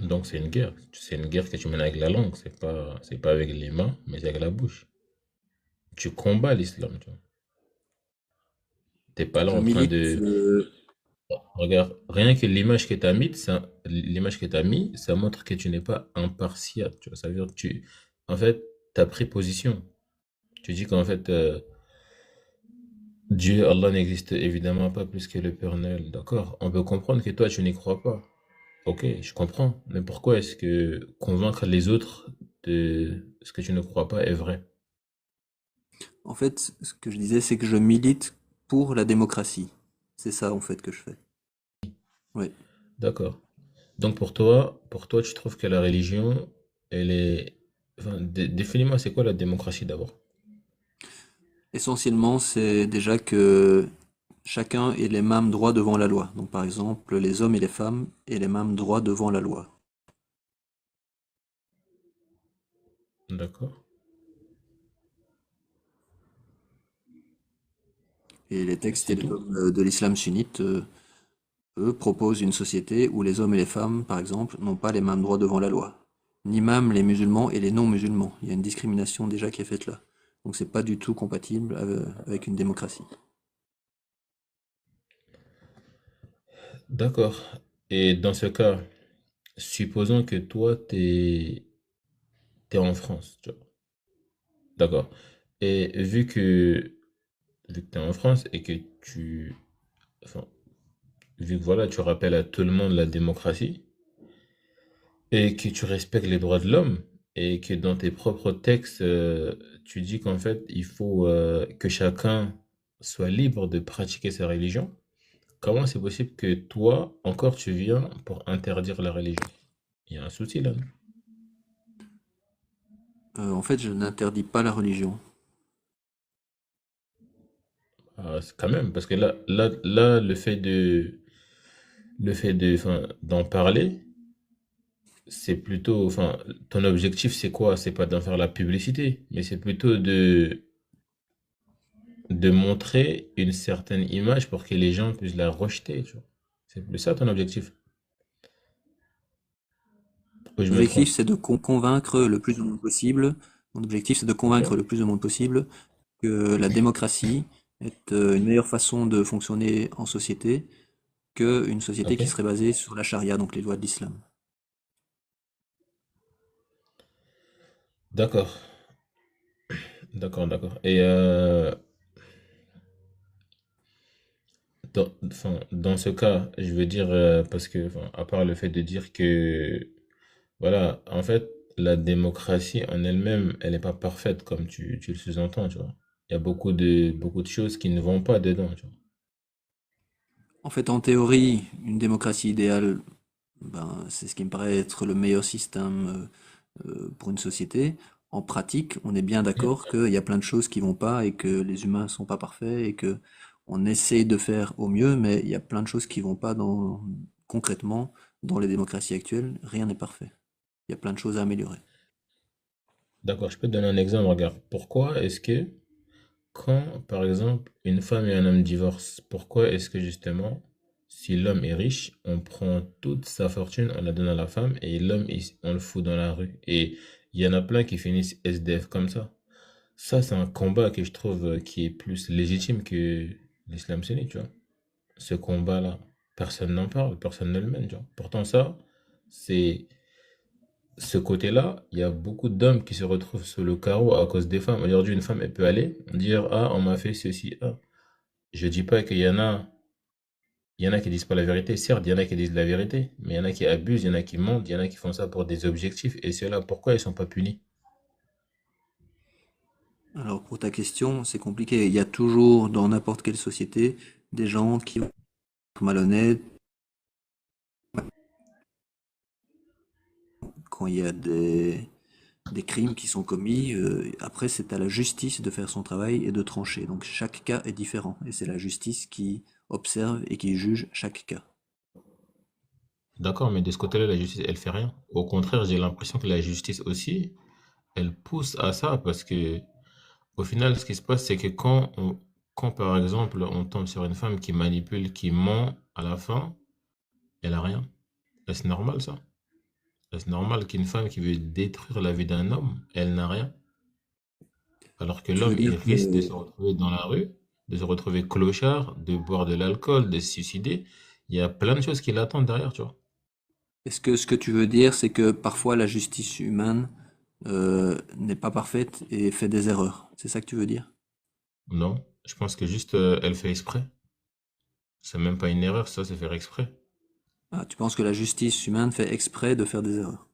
Donc c'est une guerre. C'est une guerre que tu mènes avec la langue. C'est pas avec les mains, mais c'est avec la bouche. Tu combats l'islam, tu vois. T'es pas là Je en train milite. de... Regarde, rien que l'image que tu as mise, l'image que tu mis, ça montre que tu n'es pas impartial, tu vois. Ça veut dire que en fait, tu as pris position. Tu dis qu'en fait, Dieu, Allah n'existe évidemment pas plus que le Père Noël. D'accord? On peut comprendre que toi, tu n'y crois pas. Ok, je comprends. Mais pourquoi est-ce que convaincre les autres de ce que tu ne crois pas est vrai? En fait, ce que je disais, c'est que je milite pour la démocratie. C'est ça, en fait, que je fais. Oui. D'accord. Donc pour toi, tu trouves que la religion, elle est... Enfin, définis-moi, c'est quoi la démocratie d'abord? Essentiellement, c'est déjà que chacun ait les mêmes droits devant la loi. Donc, par exemple, les hommes et les femmes aient les mêmes droits devant la loi. D'accord. Et les textes C'est et les tout. dogmes de l'islam sunnite, eux, proposent une société où les hommes et les femmes, par exemple, n'ont pas les mêmes droits devant la loi. Ni même les musulmans et les non-musulmans. Il y a une discrimination déjà qui est faite là. Donc, c'est pas du tout compatible avec une démocratie. D'accord. Et dans ce cas, supposons que toi, t'es en France, tu vois. D'accord. Et vu que t'es en France et que enfin, vu que voilà, tu rappelles à tout le monde la démocratie et que tu respectes les droits de l'homme et que dans tes propres textes, tu dis qu'en fait, il faut que chacun soit libre de pratiquer sa religion. Comment c'est possible que toi, encore, tu viens pour interdire la religion? Il y a un souci là, non? En fait, je n'interdis pas la religion. Ah, quand même, parce que là, enfin, d'en parler, c'est plutôt, enfin, ton objectif, c'est quoi? C'est pas d'en faire la publicité, mais c'est plutôt de montrer une certaine image pour que les gens puissent la rejeter, tu vois. C'est plus ça ton objectif. Ou je me L'objectif, trompe? c'est de convaincre le plus de monde possible. Mon objectif, c'est de Ok? convaincre le plus de monde possible que la démocratie est une meilleure façon de fonctionner en société qu'une société Ok? qui serait basée sur la charia, donc les lois de l'islam. D'accord. D'accord, d'accord. Et enfin, dans ce cas, je veux dire, parce que, enfin, à part le fait de dire que, voilà, en fait, la démocratie en elle-même, elle n'est pas parfaite comme tu le sous-entends, tu vois. Il y a beaucoup de choses qui ne vont pas dedans, tu vois. En fait, en théorie, une démocratie idéale, ben, c'est ce qui me paraît être le meilleur système pour une société. En pratique, on est bien d'accord qu'il y a plein de choses qui vont pas et que les humains sont pas parfaits et que on essaye de faire au mieux, mais il y a plein de choses qui vont pas concrètement dans les démocraties actuelles. Rien n'est parfait. Il y a plein de choses à améliorer. D'accord, je peux te donner un exemple, regarde. Pourquoi est-ce que quand, par exemple, une femme et un homme divorcent, pourquoi est-ce que justement, si l'homme est riche, on prend toute sa fortune, on la donne à la femme et l'homme, on le fout dans la rue? Et il y en a plein qui finissent SDF comme ça. Ça, c'est un combat que je trouve qui est plus légitime que l'islam sunnite, tu vois. Ce combat-là, personne n'en parle, personne ne le mène, tu vois. Pourtant, ça, c'est ce côté-là, il y a beaucoup d'hommes qui se retrouvent sur le carreau à cause des femmes. Aujourd'hui, une femme, elle peut aller dire, ah, on m'a fait ceci, ah. Je dis pas il y en a qui disent pas la vérité. Certes, il y en a qui disent la vérité, mais il y en a qui abusent, il y en a qui mentent, il y en a qui font ça pour des objectifs. Et ceux-là, pourquoi ils sont pas punis? Alors pour ta question, c'est compliqué. Il y a toujours dans n'importe quelle société des gens qui vont être malhonnêtes quand il y a des crimes qui sont commis. Après, c'est à la justice de faire son travail et de trancher. Donc chaque cas est différent et c'est la justice qui observe et qui juge chaque cas. D'accord, mais de ce côté-là, la justice, elle fait rien. Au contraire, j'ai l'impression que la justice aussi, elle pousse à ça parce que, au final, ce qui se passe, c'est que quand par exemple, on tombe sur une femme qui manipule, qui ment, à la fin, elle a rien. Et c'est normal, ça. Est-ce normal qu'une femme qui veut détruire la vie d'un homme, elle n'a rien? Alors que Tu veux l'homme, il dire risque de que se retrouver dans la rue, de se retrouver clochard, de boire de l'alcool, de se suicider. Il y a plein de choses qui l'attendent derrière, tu vois. est-ce que ce que tu veux dire, c'est que parfois la justice humaine n'est pas parfaite et fait des erreurs? C'est ça que tu veux dire? Non, je pense que juste elle fait exprès. C'est même pas une erreur, ça, c'est faire exprès. Ah, tu penses que la justice humaine fait exprès de faire des erreurs?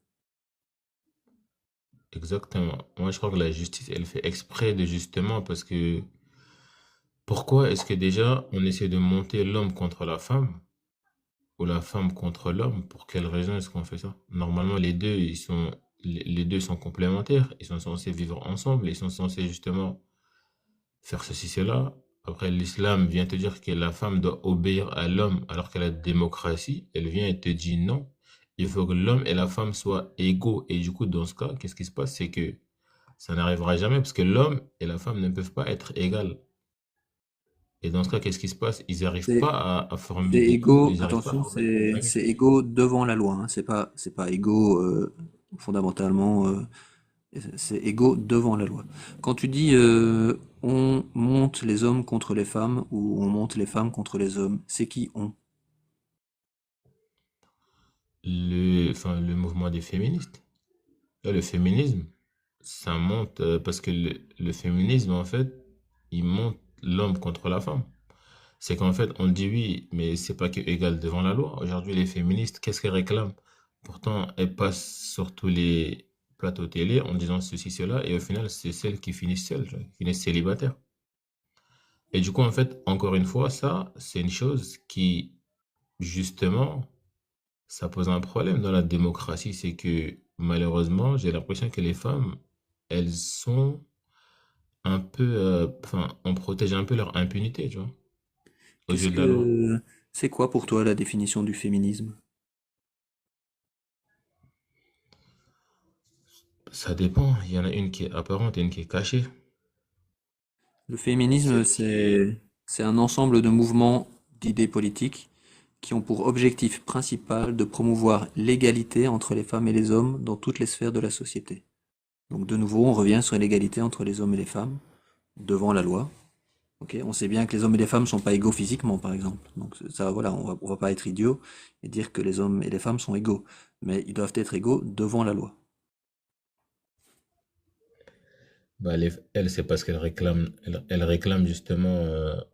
Exactement. Moi, je crois que la justice, elle fait exprès de justement parce que pourquoi est-ce que déjà on essaie de monter l'homme contre la femme ou la femme contre l'homme? Pour quelle raison est-ce qu'on fait ça? Normalement, les deux sont complémentaires. Ils sont censés vivre ensemble. Ils sont censés justement faire ceci, cela. Après, l'islam vient te dire que la femme doit obéir à l'homme alors que la démocratie, elle vient et te dit non. Il faut que l'homme et la femme soient égaux. Et du coup, dans ce cas, qu'est-ce qui se passe? C'est que ça n'arrivera jamais parce que l'homme et la femme ne peuvent pas être égales. Et dans ce cas, qu'est-ce qui se passe? Ils n'arrivent C'est pas à former c'est des couples, égaux, ils n'arrivent pas à attention, former des familles. c'est égaux devant la loi, hein. C'est pas égaux fondamentalement, c'est égaux devant la loi. Quand tu dis on monte les hommes contre les femmes ou on monte les femmes contre les hommes, c'est qui on? Le mouvement des féministes. Là, le féminisme, ça monte parce que le féminisme, en fait, il monte l'homme contre la femme. C'est qu'en fait, on dit oui, mais c'est pas que égal devant la loi. Aujourd'hui, les féministes, qu'est-ce qu'elles réclament? Pourtant, elles passent sur tous les plateaux télé en disant ceci, cela, et au final, c'est celles qui finissent seules, tu vois, qui finissent célibataires. Et du coup, en fait, encore une fois, ça, c'est une chose qui, justement, ça pose un problème dans la démocratie. C'est que, malheureusement, j'ai l'impression que les femmes, elles sont un peu, enfin, on protège un peu leur impunité, tu vois, aux Qu'est-ce yeux de la loi. que c'est quoi pour toi la définition du féminisme? Ça dépend. Il y en a une qui est apparente et une qui est cachée. Le féminisme, Celle qui est... c'est un ensemble de mouvements d'idées politiques qui ont pour objectif principal de promouvoir l'égalité entre les femmes et les hommes dans toutes les sphères de la société. Donc de nouveau, on revient sur l'égalité entre les hommes et les femmes devant la loi. Ok, on sait bien que les hommes et les femmes sont pas égaux physiquement, par exemple. Donc ça, voilà, on va pas être idiot et dire que les hommes et les femmes sont égaux, mais ils doivent être égaux devant la loi. Bah, elle, c'est parce qu'elle réclame, elle réclame justement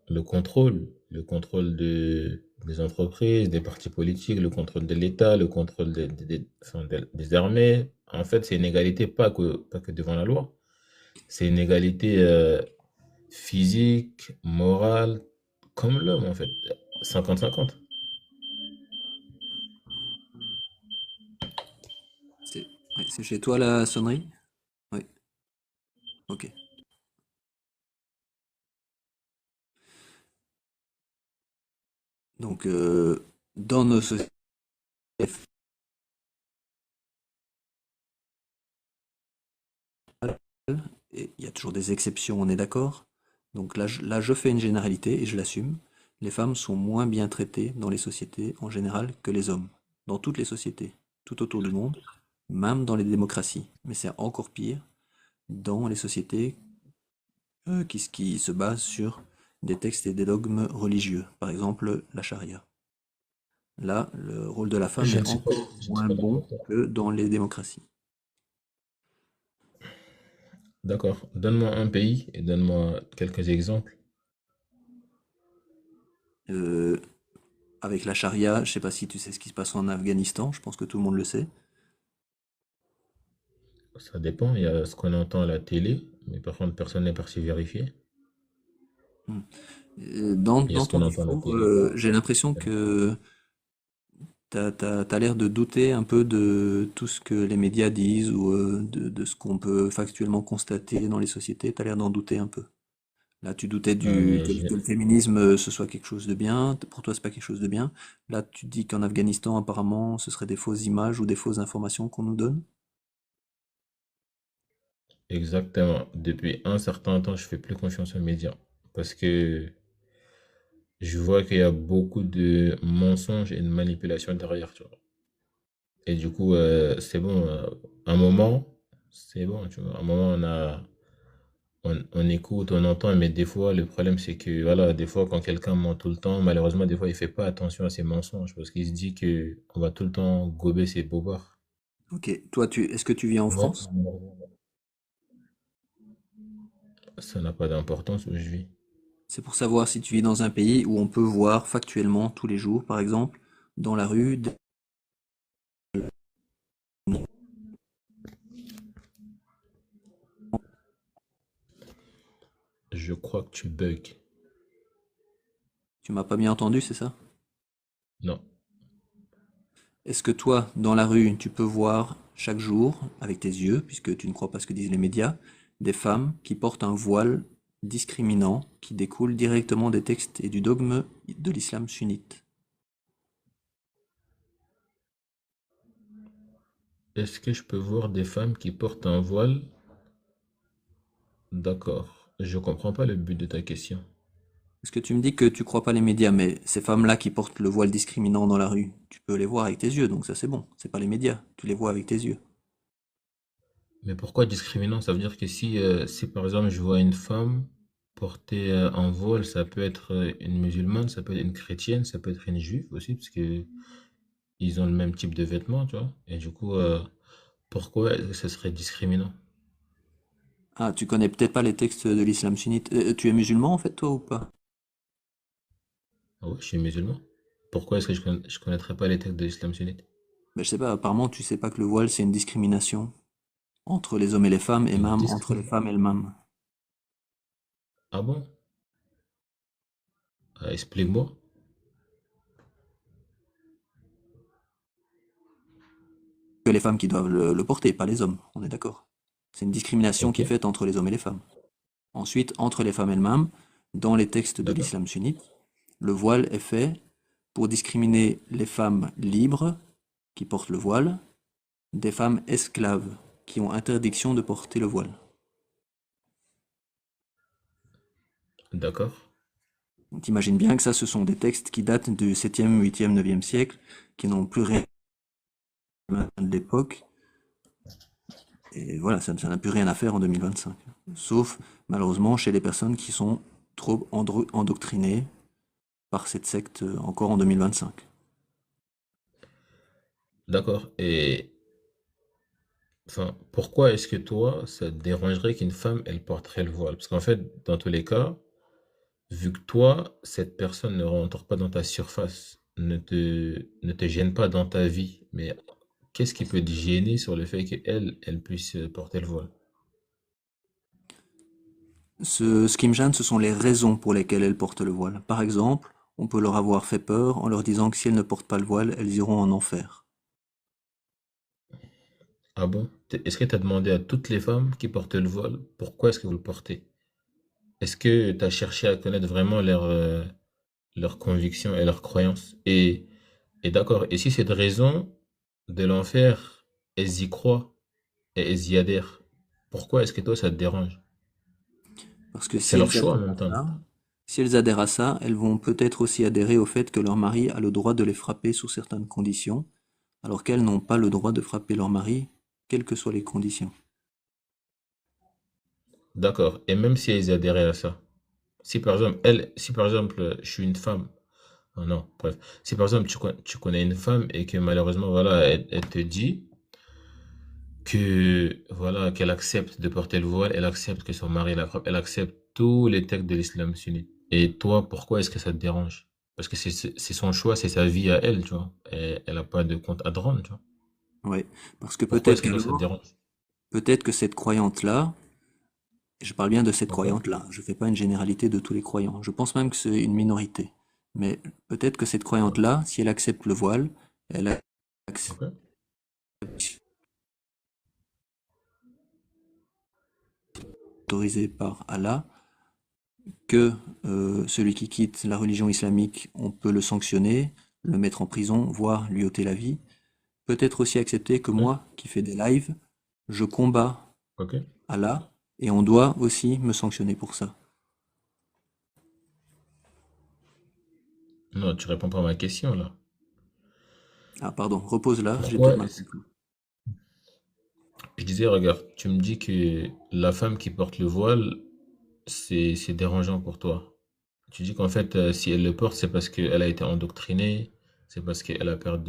le contrôle des entreprises, des partis politiques, le contrôle de l'État, le contrôle enfin, des armées. En fait, c'est une égalité pas que devant la loi. C'est une égalité physique, morale, comme l'homme, en fait. 50-50. C'est ouais, c'est chez toi la sonnerie? Oui, ok. Donc dans nos sociétés, et il y a toujours des exceptions, on est d'accord. Donc là, je fais une généralité et je l'assume. Les femmes sont moins bien traitées dans les sociétés en général que les hommes. Dans toutes les sociétés, tout autour du monde, même dans les démocraties. Mais c'est encore pire dans les sociétés qui se basent sur des textes et des dogmes religieux. Par exemple, la charia. Là, le rôle de la femme Je est ne suis pas, encore je ne suis moins pas bon d'accord avec toi. que dans les démocraties. D'accord. Donne-moi un pays et donne-moi quelques exemples. Euh, Avec la charia, je sais pas si tu sais ce qui se passe en Afghanistan, je pense que tout le monde le sait. Ça dépend. Il y a ce qu'on entend à la télé, mais par contre, personne n'est parti vérifier. Hmm. Il y a Dans ce ton qu'on entend à la discours, télé. j'ai l'impression que t'as l'air de douter un peu de tout ce que les médias disent ou de ce qu'on peut factuellement constater dans les sociétés. T'as l'air d'en douter un peu. Là, tu doutais Ouais, mais que le féminisme, ce soit quelque chose de bien. Pour toi, c'est pas quelque chose de bien. Là, tu dis qu'en Afghanistan, apparemment, ce serait des fausses images ou des fausses informations qu'on nous donne. exactement. Depuis un certain temps, je fais plus confiance aux médias parce que je vois qu'il y a beaucoup de mensonges et de manipulations derrière, tu vois. Et du coup, c'est bon. Un moment, c'est bon, tu vois. Un moment, on écoute, on entend, mais des fois, le problème, c'est que, voilà, des fois, quand quelqu'un ment tout le temps, malheureusement, des fois, il fait pas attention à ses mensonges parce qu'il se dit que on va tout le temps gober ses bobards. Ok, toi, est-ce que tu vis en Ouais, France? ça n'a pas d'importance où je vis. C'est pour savoir si tu vis dans un pays où on peut voir factuellement tous les jours, par exemple, dans la rue, Je crois que tu bugs. tu m'as pas bien entendu, c'est ça? Non. Est-ce que toi, dans la rue, tu peux voir chaque jour, avec tes yeux, puisque tu ne crois pas ce que disent les médias, des femmes qui portent un voile discriminant qui découle directement des textes et du dogme de l'islam sunnite? Est-ce que je peux voir des femmes qui portent un voile? D'accord. Je comprends pas le but de ta question. Est-ce que tu me dis que tu crois pas les médias, mais ces femmes-là qui portent le voile discriminant dans la rue, tu peux les voir avec tes yeux, donc ça c'est bon. C'est pas les médias, tu les vois avec tes yeux. Mais pourquoi discriminant? Ça veut dire que si par exemple je vois une femme porter un voile, ça peut être une musulmane, ça peut être une chrétienne, ça peut être une juive aussi, parce que ils ont le même type de vêtements, tu vois. Et du coup, pourquoi est-ce que ce serait discriminant? Ah, tu connais peut-être pas les textes de l'islam sunnite. Tu es musulman en fait, toi, ou pas? Ah ouais, je suis musulman. Pourquoi est-ce que je connaîtrais pas les textes de l'islam sunnite? Ben, je sais pas, apparemment tu sais pas que le voile c'est une discrimination entre les hommes et les femmes, et Une même entre les discrimination. femmes et le même. Ah bon? Ah, explique-moi. Que les femmes qui doivent le porter, pas les hommes, on est d'accord. C'est une discrimination Ok, qui est faite entre les hommes et les femmes. Ensuite, entre les femmes elles-mêmes, dans les textes de d'accord. l'islam sunnite, le voile est fait pour discriminer les femmes libres qui portent le voile des femmes esclaves qui ont interdiction de porter le voile. D'accord. Donc t'imagines bien que ça, ce sont des textes qui datent du 7e, 8e, 9e siècle, qui n'ont plus rien de l'époque, et voilà, ça n'a plus rien à faire en 2025. Sauf, malheureusement, chez les personnes qui sont trop endoctrinées par cette secte encore en 2025. D'accord. Et enfin, pourquoi est-ce que toi, ça te dérangerait qu'une femme, elle porterait le voile? Parce qu'en fait, dans tous les cas, vu que toi, cette personne ne rentre pas dans ta surface, ne te gêne pas dans ta vie, mais qu'est-ce qui peut te gêner sur le fait qu'elle, elle puisse porter le voile? Ce qui me gêne, ce sont les raisons pour lesquelles elles portent le voile. Par exemple, on peut leur avoir fait peur en leur disant que si elles ne portent pas le voile, elles iront en enfer. Ah bon? Est-ce que tu as demandé à toutes les femmes qui portent le voile, pourquoi est-ce que vous le portez? Est-ce que tu as cherché à connaître vraiment leurs convictions et leurs croyances? Et d'accord, et si cette raison de l'enfer, elles y croient et elles y adhèrent, pourquoi est-ce que toi ça te dérange? Parce que C'est si leur elles choix en adhèrent même à temps. ça, si elles adhèrent à ça, elles vont peut-être aussi adhérer au fait que leur mari a le droit de les frapper sous certaines conditions, alors qu'elles n'ont pas le droit de frapper leur mari, quelles que soient les conditions. D'accord. Et même si elles adhéraient à ça, si par exemple, je suis une femme, ah non, bref, si par exemple tu connais une femme et que malheureusement, voilà, elle te dit que, voilà, qu'elle accepte de porter le voile, elle accepte que son mari la frappe, elle accepte tous les textes de l'islam sunnite. Et toi, pourquoi est-ce que ça te dérange? Parce que c'est son choix, c'est sa vie à elle, tu vois. Et elle n'a pas de compte à te rendre, tu vois. Ouais, parce que Pourquoi peut-être est-ce que toi ça te qu'alors, dérange? peut-être que cette croyante-là, et je parle bien de cette Ok, croyante-là, je fais pas une généralité de tous les croyants, je pense même que c'est une minorité. Mais peut-être que cette croyante-là, si elle accepte le voile, elle accepte ok. autorisée par Allah, que celui qui quitte la religion islamique, on peut le sanctionner, le mettre en prison, voire lui ôter la vie. Peut-être aussi accepter que Hmm. moi, qui fais des lives, je combats Ok. Allah, et on doit aussi me sanctionner pour ça. Non, tu réponds pas à ma question là. Ah, pardon, repose là, j'ai peut-être Pourquoi mal est-ce- compris. Je disais, regarde, tu me dis que la femme qui porte le voile, c'est dérangeant pour toi. Tu dis qu'en fait, si elle le porte, c'est parce qu'elle a été endoctrinée, c'est parce qu'elle a peur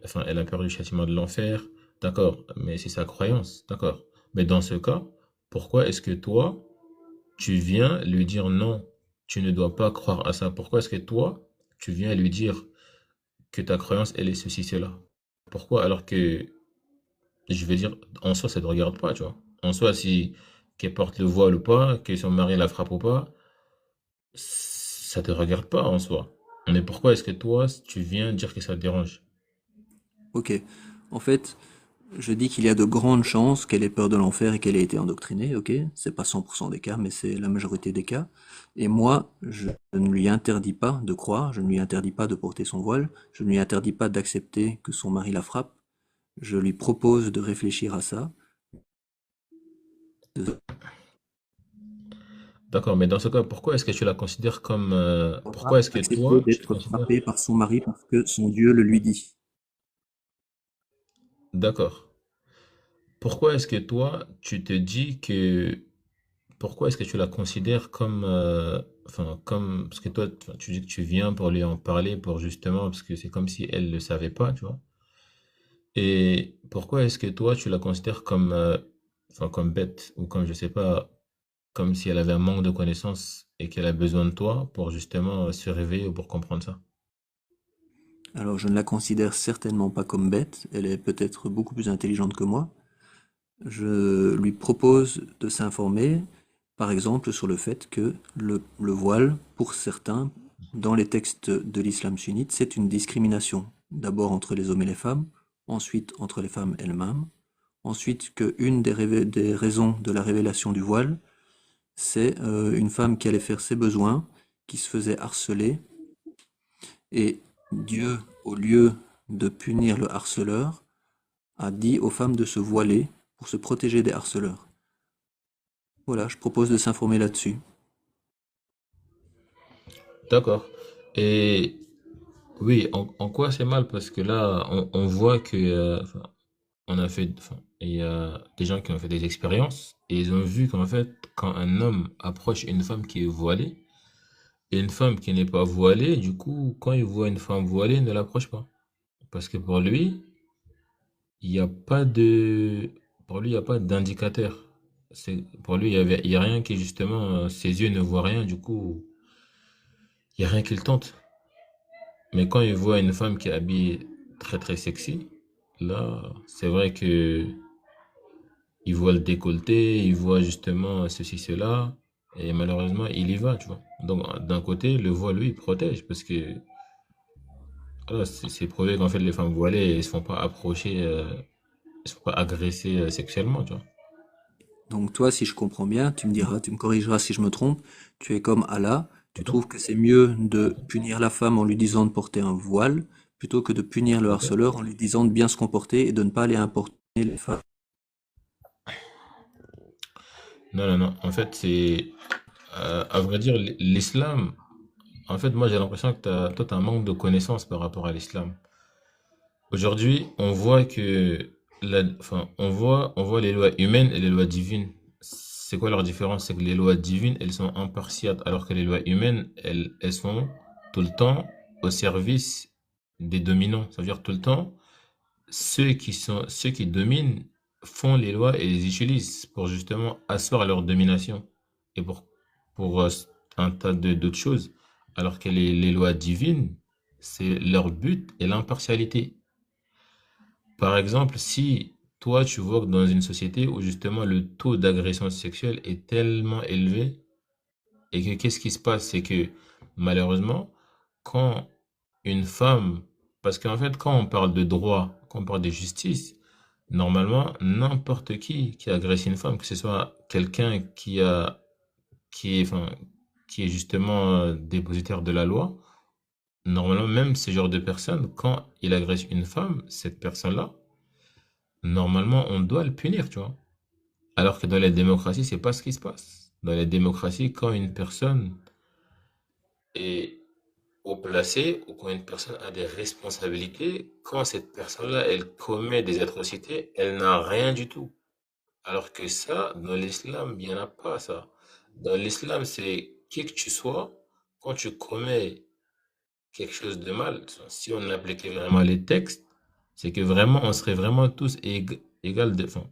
enfin, elle a peur du châtiment de l'enfer. D'accord, mais c'est sa croyance, d'accord. Mais dans ce cas, pourquoi est-ce que toi, tu viens lui dire non, tu ne dois pas croire à ça? Pourquoi est-ce que toi, tu viens lui dire que ta croyance, elle est ceci, cela? Pourquoi alors que, je vais dire, en soi, ça ne te regarde pas, tu vois. En soi, si qu'elle porte le voile ou pas, que son mari la frappe ou pas, ça te regarde pas en soi. Mais pourquoi est-ce que toi, tu viens dire que ça te dérange? Ok. En fait, je dis qu'il y a de grandes chances qu'elle ait peur de l'enfer et qu'elle ait été endoctrinée, ok? C'est pas 100% des cas, mais c'est la majorité des cas. Et moi, je ne lui interdis pas de croire, je ne lui interdis pas de porter son voile, je ne lui interdis pas d'accepter que son mari la frappe. Je lui propose de réfléchir à ça, de D'accord, mais dans ce cas, pourquoi est-ce que tu la considères comme... pas pourquoi est-ce que accepter toi, tu te d'être considères... frappée par son mari parce que son Dieu le lui dit. D'accord. Pourquoi est-ce que toi, tu te dis que... Pourquoi est-ce que tu la considères comme... enfin, comme... Parce que toi, enfin, tu dis que tu viens pour lui en parler, pour justement... Parce que c'est comme si elle ne le savait pas, tu vois. Et pourquoi est-ce que toi, tu la considères comme... enfin, comme bête, ou comme, je sais pas, comme si elle avait un manque de connaissances et qu'elle a besoin de toi pour justement se réveiller ou pour comprendre ça. Alors je ne la considère certainement pas comme bête, elle est peut-être beaucoup plus intelligente que moi. Je lui propose de s'informer, par exemple, sur le fait que le voile, pour certains, dans les textes de l'islam sunnite, c'est une discrimination. D'abord entre les hommes et les femmes, ensuite entre les femmes elles-mêmes, ensuite qu'une des raisons de la révélation du voile, c'est une femme qui allait faire ses besoins, qui se faisait harceler, et Dieu, au lieu de punir le harceleur, a dit aux femmes de se voiler pour se protéger des harceleurs. Voilà, je propose de s'informer là-dessus. D'accord. Et oui, en quoi c'est mal? Parce que là, on voit que, enfin, on a fait, enfin, il y a des gens qui ont fait des expériences et ils ont vu qu'en fait, quand un homme approche une femme qui est voilée et une femme qui n'est pas voilée, du coup, quand il voit une femme voilée, il ne l'approche pas. Parce que pour lui, il n'y a pas de, pour lui, il n'y a pas d'indicateur. Pour lui, il y a rien qui, justement, ses yeux ne voient rien, du coup, il n'y a rien qui le tente. Mais quand il voit une femme qui est habillée très très sexy, là, c'est vrai que il voit le décolleté, il voit justement ceci, cela, et malheureusement, il y va, tu vois. Donc, d'un côté, le voile, lui, il protège, parce que voilà, c'est prouvé qu'en fait, les femmes voilées, elles ne se font pas approcher, elles ne se font pas agresser sexuellement, tu vois. Donc toi, si je comprends bien, tu me diras, tu me corrigeras si je me trompe, tu es comme Allah, tu D'accord? trouves que c'est mieux de punir la femme en lui disant de porter un voile, plutôt que de punir le Ok. harceleur en lui disant de bien se comporter et de ne pas aller importuner les femmes. Non, non, non. En fait, c'est, à vrai dire, l'islam, en fait, moi, j'ai l'impression que toi, t'as un manque de connaissances par rapport à l'islam. Aujourd'hui, on voit que enfin, on voit les lois humaines et les lois divines. C'est quoi leur différence? C'est que les lois divines, elles sont impartiales, alors que les lois humaines, elles sont tout le temps au service des dominants. Ça veut dire tout le temps, ceux qui dominent font les lois et les utilisent pour justement asseoir leur domination et pour un tas d'autres choses. Alors que les lois divines, c'est leur but et l'impartialité. Par exemple, si toi, tu vois que dans une société où justement le taux d'agression sexuelle est tellement élevé et que qu'est-ce qui se passe, c'est que malheureusement, quand une femme, parce qu'en fait, quand on parle de droit, quand on parle de justice, normalement, n'importe qui agresse une femme, que ce soit quelqu'un enfin, qui est justement dépositaire de la loi, normalement, même ce genre de personne, quand il agresse une femme, cette personne-là, normalement, on doit le punir, tu vois. Alors que dans les démocraties, c'est pas ce qui se passe. Dans les démocraties, quand une personne est, haut placé ou quand une personne a des responsabilités, quand cette personne-là, elle commet des atrocités, elle n'a rien du tout. Alors que ça, dans l'islam, il n'y en a pas ça. Dans l'islam, c'est qui que tu sois, quand tu commets quelque chose de mal, si on appliquait vraiment les textes, c'est que vraiment, on serait vraiment tous égal de, enfin,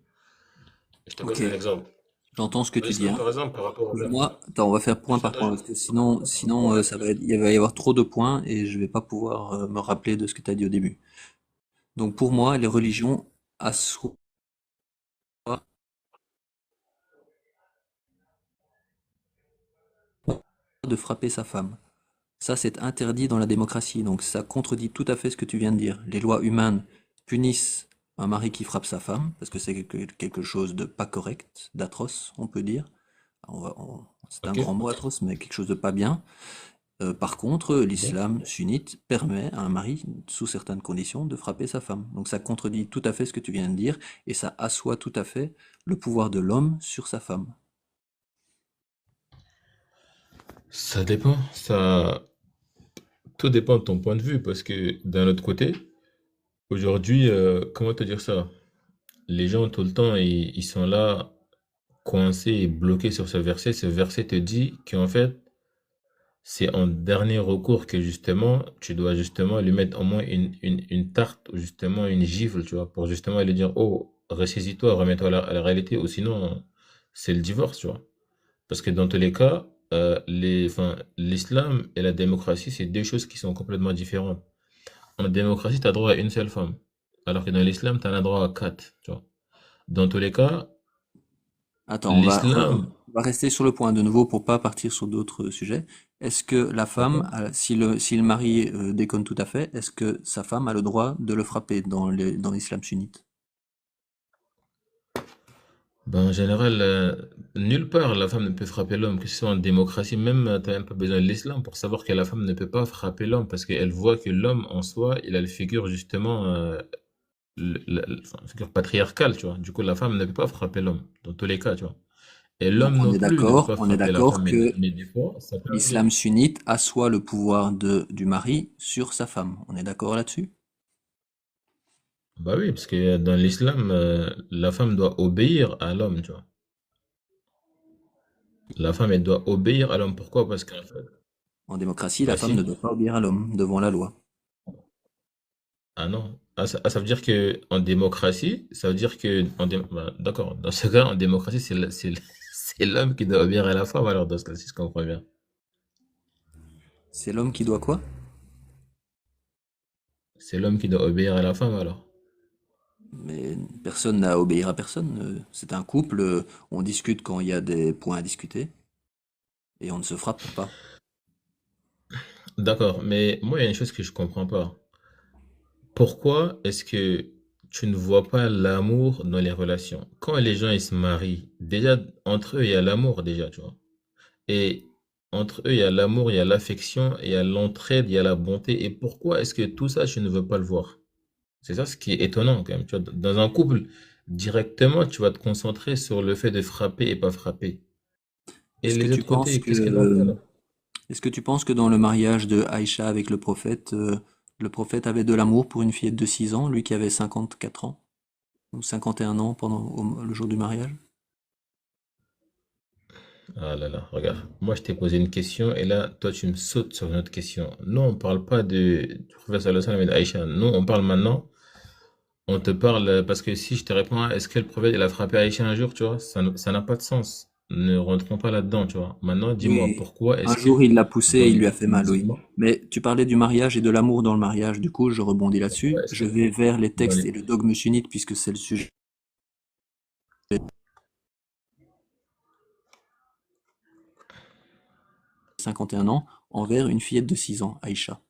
je te Ok, donne un exemple. j'entends ce que Dans tu dis, l'islam, hein. par exemple, par rapport au Pour verbe. moi, attends, on va faire point Je par t'entends point juste. parce que sinon, il va y avoir trop de points et je vais pas pouvoir me rappeler de ce que tu as dit au début. Donc pour moi, les religions assoient de frapper sa femme. Ça, c'est interdit dans la démocratie, donc ça contredit tout à fait ce que tu viens de dire. Les lois humaines punissent un mari qui frappe sa femme, parce que c'est quelque chose de pas correct, d'atroce, on peut dire. C'est un Ok? grand mot atroce, mais quelque chose de pas bien. Par contre, Ok. l'islam sunnite permet à un mari, sous certaines conditions, de frapper sa femme. Donc ça contredit tout à fait ce que tu viens de dire, et ça assoit tout à fait le pouvoir de l'homme sur sa femme. Ça dépend. Tout dépend de ton point de vue parce que d'un autre côté, aujourd'hui, comment te dire ça? Les gens tout le temps, ils sont là coincés et bloqués sur ce verset. Ce verset te dit qu'en fait, c'est en dernier recours que justement, tu dois justement lui mettre au moins une tarte ou justement une gifle, tu vois, pour justement lui dire, oh, ressaisis-toi, remets-toi à la réalité, ou sinon, c'est le divorce, tu vois. Parce que dans tous les cas, enfin, l'islam et la démocratie, c'est deux choses qui sont complètement différentes. En démocratie, tu as droit à une seule femme, alors que dans l'islam, tu en as droit à quatre, tu vois. Dans tous les cas, Attends, l'islam, on va rester sur le point de nouveau pour pas partir sur d'autres sujets. Est-ce que la femme, d'accord? si le mari déconne tout à fait, est-ce que sa femme a le droit de le frapper dans l'islam sunnite? Ben, en général, nulle part la femme ne peut frapper l'homme, que ce soit en démocratie, même tu n'as même pas besoin de l'islam pour savoir que la femme ne peut pas frapper l'homme, parce qu'elle voit que l'homme en soi, il a le figure justement, enfin, une figure patriarcale, tu vois. Du coup, la femme ne peut pas frapper l'homme, dans tous les cas, tu vois. Et Donc l'homme non plus ne peut pas on est frapper la femme, d'accord que mais des fois, ça peut l'islam arriver. sunnite assoit le pouvoir du mari sur sa femme. On est d'accord là-dessus? Bah oui, parce que dans l'islam, la femme doit obéir à l'homme, tu vois. La femme, elle doit obéir à l'homme. Pourquoi? Parce qu'en fait, En démocratie, la bah femme ne si. doit pas obéir à l'homme devant la loi. Ah non. Ça veut dire que en démocratie, ça veut dire que bah, d'accord. Dans ce cas, en démocratie, c'est l'homme qui doit obéir à la femme. Alors dans ce cas, si je comprends bien, C'est l'homme qui doit quoi? c'est l'homme qui doit obéir à la femme. Alors. Mais personne n'a à obéir à personne. C'est un couple, on discute quand il y a des points à discuter et on ne se frappe pas. D'accord. Mais moi, il y a une chose que je comprends pas. Pourquoi est-ce que tu ne vois pas l'amour dans les relations? Quand les gens ils se marient, déjà entre eux il y a l'amour déjà, tu vois. Et entre eux il y a l'amour, il y a l'affection, il y a l'entraide, il y a la bonté. Et pourquoi est-ce que tout ça tu ne veux pas le voir? C'est ça ce qui est étonnant quand même. Tu vois, dans un couple, directement tu vas te concentrer sur le fait de frapper et pas frapper. Et Est-ce que les tu autres penses côtés, qu'est-ce qu'ils ont fait que là? est-ce que tu penses que dans le mariage de Aïcha avec le prophète avait de l'amour pour une fillette de 6 ans, lui qui avait 54 ans ou 51 ans le jour du mariage? Ah là là, regarde. Moi, je t'ai posé une question et là, toi, tu me sautes sur une autre question. Non, on parle pas du professeur Sallallahu alayhi wa sallam et d'Aïcha. Non, on parle maintenant. On te parle parce que si je te réponds, est-ce que le prophète il a frappé Aïcha un jour, tu vois, ça n'a pas de sens. Ne rentrons pas là-dedans, tu vois. Maintenant, dis-moi, Oui, pourquoi un est-ce que jour il l'a poussé dans et il le lui a couple fait mal, oui. musulman, Mais tu parlais du mariage et de l'amour dans le mariage, du coup je rebondis pourquoi là-dessus. est-ce Je que vais vers les dans textes les... et le dogme sunnite puisque c'est le sujet. 51 ans envers une fillette de 6 ans, Aïcha.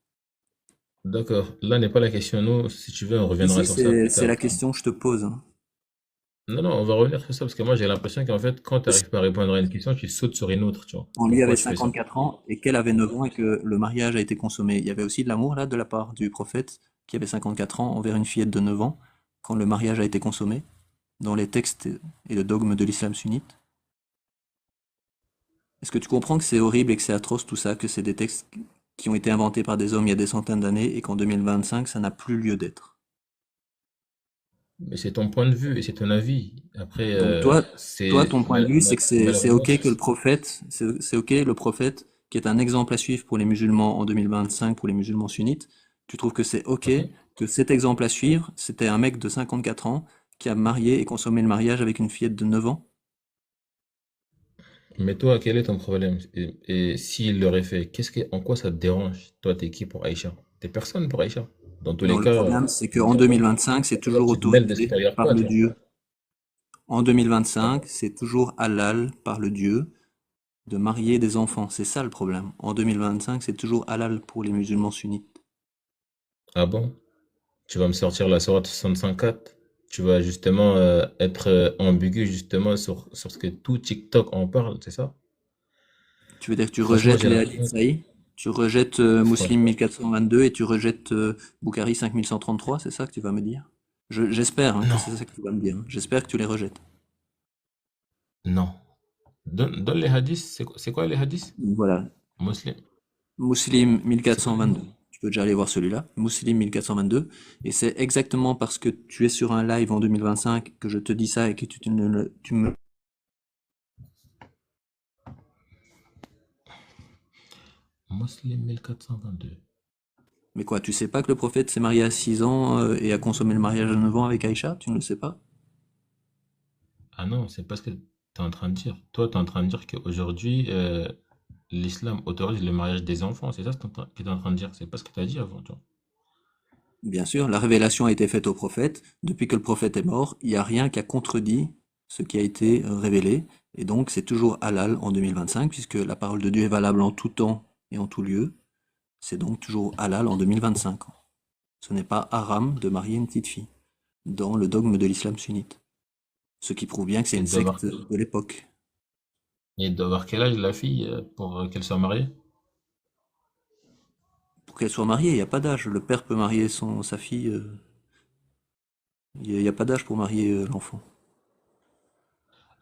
D'accord, là n'est pas la question. Nous, si tu veux, on Si, reviendra si, sur ça plus c'est la tard. question que je te pose, hein. Non, non, on va revenir sur ça parce que moi, j'ai l'impression qu'en fait, quand tu Est-ce n'arrives pas à répondre à une question, tu sautes sur une autre, tu vois. qu'on lui Pourquoi avait tu fais ça? 54 ans et qu'elle avait 9 ans et que le mariage a été consommé. Il y avait aussi de l'amour là de la part du prophète qui avait 54 ans envers une fillette de 9 ans quand le mariage a été consommé dans les textes et le dogme de l'islam sunnite. Est-ce que tu comprends que c'est horrible et que c'est atroce tout ça, que c'est des textes qui ont été inventés par des hommes il y a des centaines d'années et qu'en 2025, ça n'a plus lieu d'être. Mais c'est ton point de vue et c'est ton avis. Après, Donc toi, ton point de vue, c'est que c'est malheureusement, ok que le prophète, c'est ok le prophète qui est un exemple à suivre pour les musulmans en 2025, pour les musulmans sunnites. Tu trouves que c'est ok ok. que cet exemple à suivre, c'était un mec de 54 ans qui a marié et consommé le mariage avec une fillette de 9 ans? Mais toi, quel est ton problème? Et s'il l'aurait fait, en quoi ça te dérange? Toi, t'es qui pour Aïcha? T'es personne pour Aïcha. Dans tous les Non, le cas, problème, c'est qu'en tu vois, 2025, c'est toi, toujours tu te mêles de ce autorisé qui regarde par pas, le toi. Dieu. En Hein. 2025, c'est toujours halal par le Dieu de marier des enfants. C'est ça le problème. En 2025, c'est toujours halal pour les musulmans sunnites. Ah bon? Tu vas me sortir la sourate 65.4. Tu vas justement être ambigu justement sur ce que tout TikTok en parle, c'est ça? Tu veux dire que tu Franchement, rejettes j'ai les hadiths l'impression que... sahih, tu rejettes Muslim Franchement, 1422 et tu rejettes Bukhari 5133, c'est ça que tu vas me dire? J'espère hein, que non, c'est ça que tu vas me dire, hein. J'espère que tu les rejettes. non. Donne les hadiths, c'est quoi les hadiths? Donc voilà, Muslim. Muslim C'est quoi les 1422. hadiths? Tu peux déjà aller voir celui-là, Muslim 1422. Et c'est exactement parce que tu es sur un live en 2025 que je te dis ça et que tu ne le- tu me... Muslim 1422. Mais quoi, tu sais pas que le prophète s'est marié à 6 ans et a consommé le mariage à 9 ans avec Aïcha? Tu ne le sais pas? Ah non, c'est pas ce que tu es en train de dire. Toi, tu es en train de dire qu'aujourd'hui, l'islam autorise le mariage des enfants. C'est ça ce que tu es en train de dire. C'est pas ce que tu as dit avant, toi. Bien sûr, la révélation a été faite au prophète. Depuis que le prophète est mort, il n'y a rien qui a contredit ce qui a été révélé. Et donc, c'est toujours halal en 2025, puisque la parole de Dieu est valable en tout temps et en tout lieu. C'est donc toujours halal en 2025. Ce n'est pas haram de marier une petite fille, dans le dogme de l'islam sunnite. Ce qui prouve bien que c'est Et une doit avoir, secte de l'époque. et doit avoir quel âge la fille pour qu'elle soit mariée? Pour qu'elle soit mariée, il n'y a pas d'âge. Le père peut marier sa fille. Il n'y a pas d'âge pour marier l'enfant.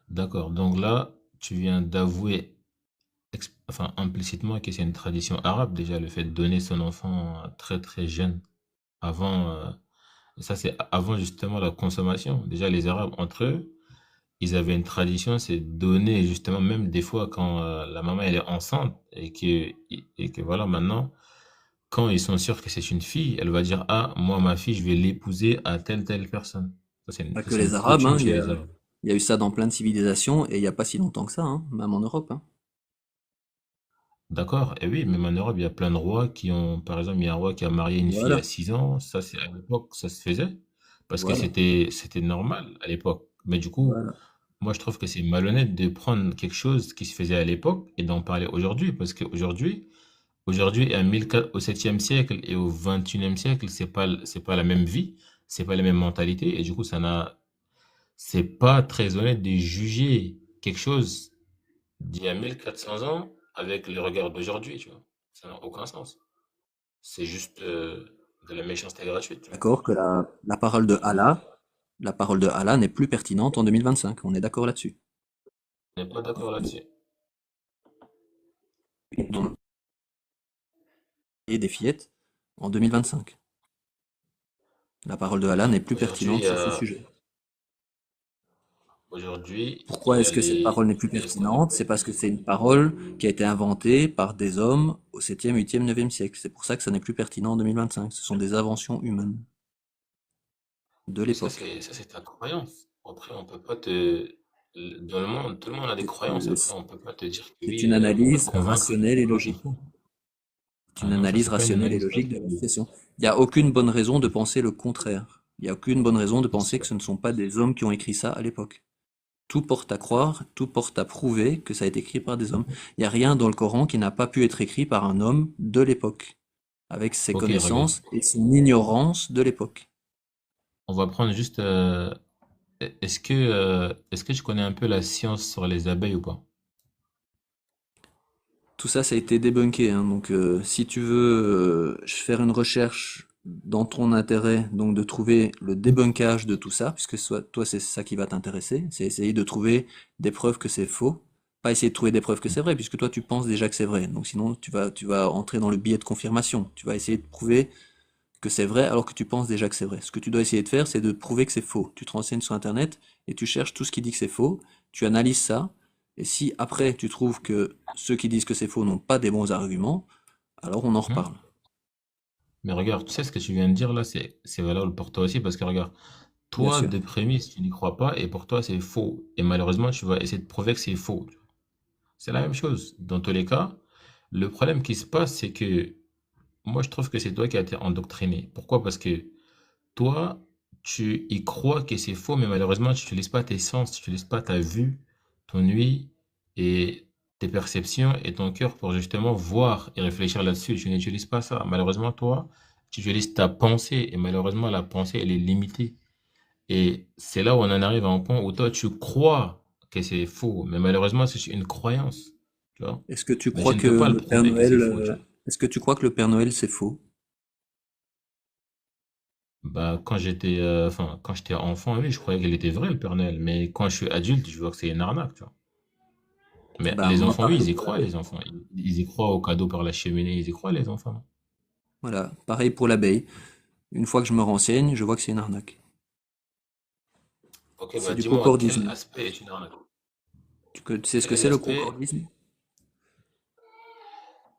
D'accord. Donc là, tu viens d'avouer, enfin implicitement, que c'est une tradition arabe déjà, le fait de donner son enfant très très jeune, avant, ça c'est avant justement la consommation. Déjà, les Arabes entre eux, ils avaient une tradition, c'est de donner justement, même des fois quand la maman elle est enceinte et que voilà, maintenant, quand ils sont sûrs que c'est une fille, elle va dire, ah, moi, ma fille, je vais l'épouser à telle personne. Pas Ça, que c'est les une Arabes, coutume hein, chez les Arabes. il y a eu ça dans plein de civilisations et il n'y a pas si longtemps que ça, hein, même en Europe, hein. D'accord? Et oui, même en Europe, il y a plein de rois qui ont, par exemple, il y a un roi qui a marié une fille à Voilà, 6 ans. Ça, c'est à l'époque, ça se faisait parce que voilà, c'était normal à l'époque. Mais du coup, voilà. moi, je trouve que c'est malhonnête de prendre quelque chose qui se faisait à l'époque et d'en parler aujourd'hui parce qu'aujourd'hui, au 7e siècle et au 21e siècle, c'est pas la même vie, c'est pas la même mentalité et du coup, c'est pas très honnête de juger quelque chose d'il y a 1400 ans avec le regard d'aujourd'hui, tu vois. Ça n'a aucun sens. C'est juste de la méchanceté gratuite, tu vois. D'accord que la parole de Allah n'est plus pertinente en 2025. On est d'accord là-dessus. On n'est pas d'accord là-dessus. Et des fillettes en 2025. La parole de Allah n'est plus pertinente Aujourd'hui, sur ce sujet. aujourd'hui, il Pourquoi y a est-ce que cette parole n'est plus ce qu'on appelle pertinente? C'est parce que c'est une parole qui a été inventée par des hommes au 7e, 8e, 9e siècle. C'est pour ça que ça n'est plus pertinent en 2025. Ce sont des inventions humaines de mais ça, l'époque. c'est ta croyance. Après, on peut pas te. Dans le monde, tout le monde a des croyances. Après, on peut pas te dire que C'est oui, une on peut te analyse convaincre rationnelle et quoi que ce logique. soit. C'est Ah une non, ça, analyse c'est pas une rationnelle et analyse logique de la rationnelle. situation. Il n'y a aucune bonne raison de penser le contraire. Il n'y a aucune bonne raison de penser que ce ne sont pas des hommes qui ont écrit ça à l'époque. Tout porte à croire, tout porte à prouver que ça a été écrit par des hommes. Il n'y a rien dans le Coran qui n'a pas pu être écrit par un homme de l'époque, avec ses Ok, regarde. connaissances et son ignorance de l'époque. On va prendre juste. Est-ce que tu connais un peu la science sur les abeilles ou pas? Tout ça, ça a été débunké, hein. Donc, si tu veux faire une recherche dans ton intérêt, donc de trouver le débunkage de tout ça, puisque toi, c'est ça qui va t'intéresser, c'est essayer de trouver des preuves que c'est faux. pas essayer de trouver des preuves que c'est vrai, puisque toi tu penses déjà que c'est vrai. Donc sinon tu vas entrer dans le biais de confirmation. Tu vas essayer de prouver que c'est vrai alors que tu penses déjà que c'est vrai. Ce que tu dois essayer de faire, c'est de prouver que c'est faux. Tu te renseignes sur Internet et tu cherches tout ce qui dit que c'est faux, tu analyses ça, et si après tu trouves que ceux qui disent que c'est faux n'ont pas des bons arguments, alors on en Hein. reparle. Mais regarde, tu sais ce que tu viens de dire là, c'est valable pour toi aussi parce que regarde, Bien toi sûr. de prémisse, tu n'y crois pas et pour toi c'est faux. Et malheureusement, tu vas essayer de prouver que c'est faux. C'est la même chose. Dans tous les cas, le problème qui se passe, c'est que moi je trouve que c'est toi qui as été endoctriné. Pourquoi? Parce que toi, tu y crois que c'est faux, mais malheureusement, tu n'utilises pas tes sens, tu n'utilises pas ta vue, ton ouïe et tes perceptions et ton cœur pour justement voir et réfléchir là-dessus. Tu n'utilises pas ça. Malheureusement, toi, tu utilises ta pensée et malheureusement, la pensée, elle est limitée. Et c'est là où on en arrive à un point où toi, tu crois que c'est faux, mais malheureusement, c'est une croyance, tu vois. Est-ce que tu Mais crois je ne que peux pas le le Père prouver que c'est Noël, faux, tu vois. est-ce que tu crois que le Père Noël c'est faux? Bah, quand j'étais enfant, oui, je croyais qu'il était vrai, le Père Noël. Mais quand je suis adulte, je vois que c'est une arnaque, tu vois. Mais Ben les moi enfants, oui, pareil ils y pour la croient, Bible. les enfants. Ils y croient au cadeau par la cheminée, ils y croient, les enfants. Voilà, pareil pour l'abeille. Une fois que je me renseigne, je vois que c'est une arnaque. Ok, C'est bah du dis-moi, quel concordisme. aspect est une arnaque? Tu sais ce Quel que est c'est le l'aspect? concordisme?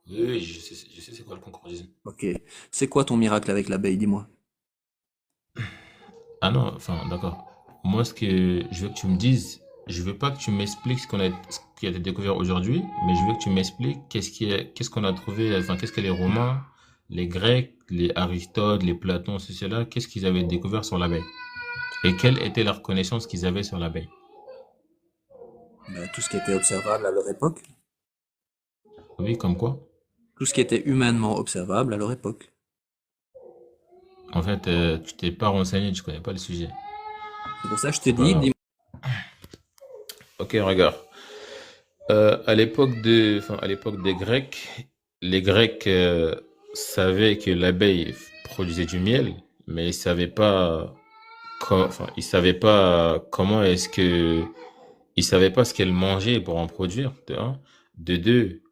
Oui, oui, je sais c'est quoi le concordisme. Ok. C'est quoi ton miracle avec l'abeille, dis-moi? Ah non, enfin, d'accord. Moi, ce que je veux que tu me dises, je veux pas que tu m'expliques ce qui a été découvert aujourd'hui, mais je veux que tu m'expliques qu'est-ce qu'on a trouvé, enfin, qu'est-ce que les Romains, les Grecs, les Aristote, les Platon, ceci, là, qu'est-ce qu'ils avaient découvert sur l'abeille? Et quelle était leur connaissance qu'ils avaient sur l'abeille? Ben, tout ce qui était observable à leur époque. Oui, comme quoi? Tout ce qui était humainement observable à leur époque. En fait, tu t'es pas renseigné, tu connais pas le sujet. C'est pour ça que je te C'est pas dis, grave. dis Ok, regarde. À l'époque des Grecs, les Grecs savaient que l'abeille produisait du miel, mais ils savaient pas, ils savaient pas comment est-ce que, ils savaient pas ce qu'elle mangeait pour en produire. De un, de deux,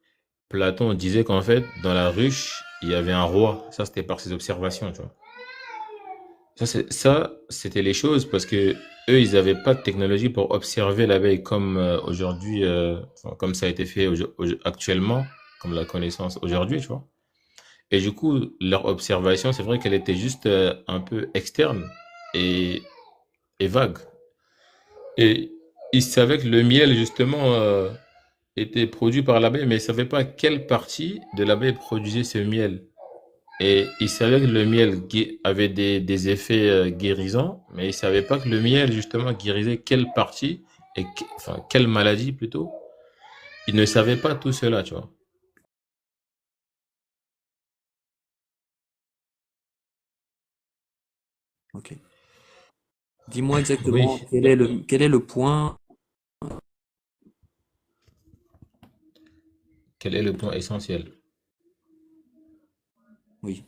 Platon disait qu'en fait, dans la ruche, il y avait un roi. Ça, c'était par ses observations, tu vois. C'était les choses parce que eux, ils n'avaient pas de technologie pour observer l'abeille comme aujourd'hui, comme ça a été fait actuellement, comme la connaissance aujourd'hui, tu vois. Et du coup, leur observation, c'est vrai qu'elle était juste un peu externe et, et vague. Et ils savaient que le miel, justement, était produit par l'abeille, mais ils ne savaient pas quelle partie de l'abeille produisait ce miel. Et il savait que le miel avait des effets guérisants, mais il savait pas que le miel, justement, guérissait quelle partie, enfin, quelle maladie plutôt. Il ne savait pas tout cela, tu vois. Ok. Dis-moi Oui, exactement d'accord. quel est le point. Quel est le point essentiel? Oui.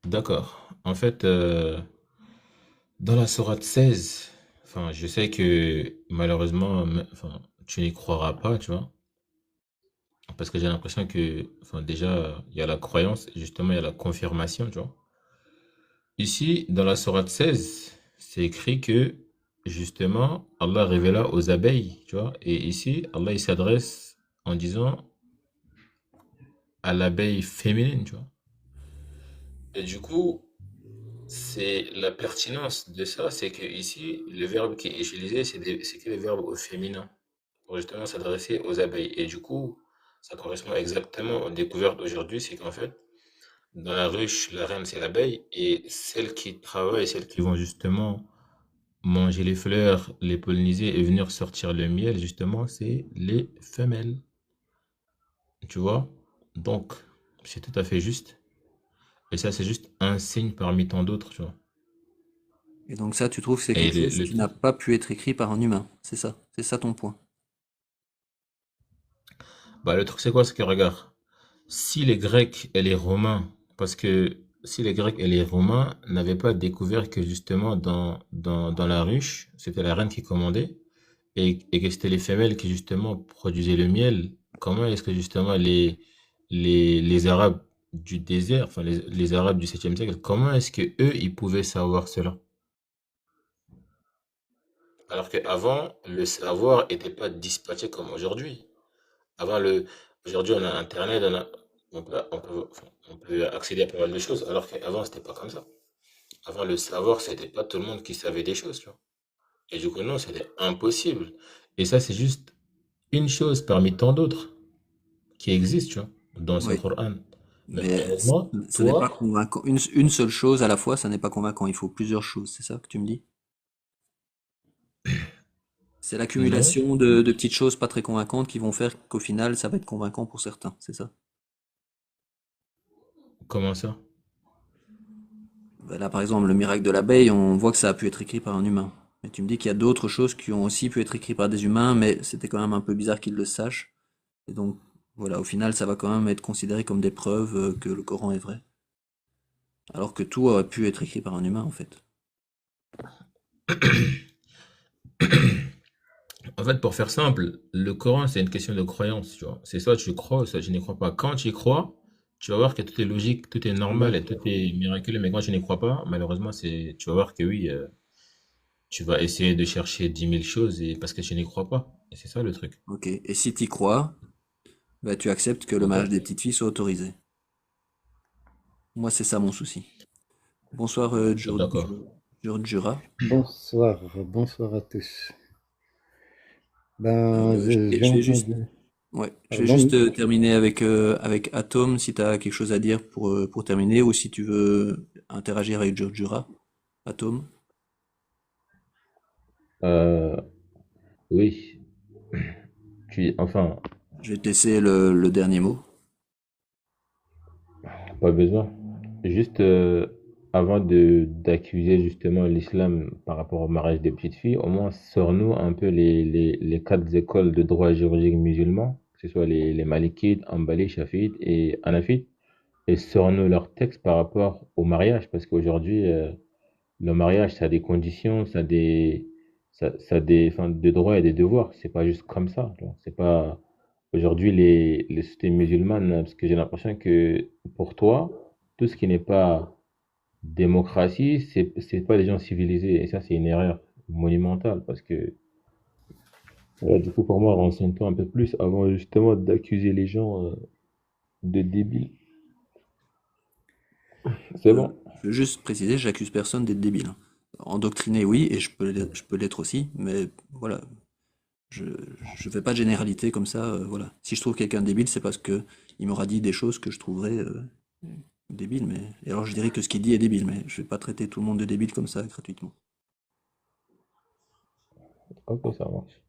D'accord. En fait, dans la sourate 16, enfin, je sais que malheureusement, enfin, tu n'y croiras pas, tu vois. Parce que j'ai l'impression que, enfin, déjà, il y a la croyance, et justement, il y a la confirmation, tu vois. Ici, dans la sourate 16, c'est écrit que justement, Allah révéla aux abeilles, tu vois. Et ici, Allah il s'adresse en disant à l'abeille féminine, tu vois. Et du coup, c'est la pertinence de ça, c'est que ici, le verbe qui est utilisé, c'est que le verbe au féminin, pour justement s'adresser aux abeilles. Et du coup, ça correspond exactement aux découvertes d'aujourd'hui, c'est qu'en fait, dans la ruche, la reine, c'est l'abeille, et celles qui travaillent, celles qui vont justement manger les fleurs, les polliniser et venir sortir le miel, justement, c'est les femelles. Tu vois? Donc, c'est tout à fait juste. Et ça, c'est juste un signe parmi tant d'autres, tu vois. Et donc ça, tu trouves que c'est Et quelque chose qui n'a pas pu être écrit par un humain. C'est ça. C'est ça ton point. bah, le truc, c'est quoi? C'est que, regarde, si les Grecs et les Romains, parce que si les Grecs et les Romains n'avaient pas découvert que justement dans la ruche, c'était la reine qui commandait, et que c'était les femelles qui justement produisaient le miel, comment est-ce que justement les Arabes du désert, enfin les Arabes du 7e siècle, comment est-ce que eux, ils pouvaient savoir cela? Alors qu'avant, le savoir n'était pas dispatché comme aujourd'hui. Avant aujourd'hui, on a Internet, enfin, on peut accéder à pas mal de choses, alors qu'avant, c'était pas comme ça. Avant, le savoir, c'était pas tout le monde qui savait des choses, tu vois. Et du coup, non, c'était impossible. Et ça, c'est juste une chose parmi tant d'autres qui existent, tu vois, dans ce Oui, Coran. Mais mais malheureusement, ça n'est pas toi, convaincant. Une seule chose à la fois, ça n'est pas convaincant. Il faut plusieurs choses, c'est ça que tu me dis? C'est non. l'accumulation de petites choses pas très convaincantes qui vont faire qu'au final, ça va être convaincant pour certains, c'est ça? Comment ça? Ben là, par exemple, le miracle de l'abeille, on voit que ça a pu être écrit par un humain. Mais tu me dis qu'il y a d'autres choses qui ont aussi pu être écrites par des humains, mais c'était quand même un peu bizarre qu'ils le sachent. Et donc, voilà, au final, ça va quand même être considéré comme des preuves que le Coran est vrai. Alors que tout aurait pu être écrit par un humain, en fait. En fait, pour faire simple, le Coran, c'est une question de croyance, tu vois. C'est soit tu crois, soit tu n'y crois pas. Quand tu y crois, tu vas voir que tout est logique, tout est normal et tout D'accord. est miraculeux. Mais quand tu n'y crois pas, malheureusement, tu vas voir que oui, tu vas essayer de chercher 10 000 choses parce que tu n'y crois pas. Et c'est ça le truc. Ok. Et si tu y crois, ben, tu acceptes que le Ok. mariage des petites filles soit autorisé. Moi, c'est ça mon souci. Bonsoir, D'accord. Jura. Bonsoir, bonsoir à tous. Ben, j'ai Je vais juste, entendu. ouais, je vais juste Pardon? terminer avec Atom si tu as quelque chose à dire pour terminer ou si tu veux interagir avec Jura. Atom. Euh, oui. Enfin, Je vais te laisser le dernier mot. pas besoin. Juste avant d'accuser justement l'islam par rapport au mariage des petites filles, au moins sors-nous un peu les quatre écoles de droit juridique musulman, que ce soit les Malikites, Hanbali, Chafi'ites et Hanafites, et sors-nous leurs textes par rapport au mariage, parce qu'aujourd'hui, le mariage, ça a des conditions, ça a enfin, des droits et des devoirs. C'est pas juste comme ça. Tu vois. C'est pas aujourd'hui les sociétés musulmanes, parce que j'ai l'impression que pour toi, tout ce qui n'est pas démocratie, c'est pas des gens civilisés. Et ça, c'est une erreur monumentale parce que du coup, pour moi, renseigne-toi un peu plus avant justement d'accuser les gens de débiles. C'est Euh, bon. je veux juste préciser, j'accuse personne d'être débile, hein. Endoctriné, oui, et je peux l'être aussi, mais voilà, je je fais pas de généralité comme ça, voilà. Si je trouve quelqu'un débile, c'est parce que il m'aura dit des choses que je trouverais débiles, mais et alors je dirais que ce qu'il dit est débile, mais je vais pas traiter tout le monde de débile comme ça gratuitement. Ok, ça marche.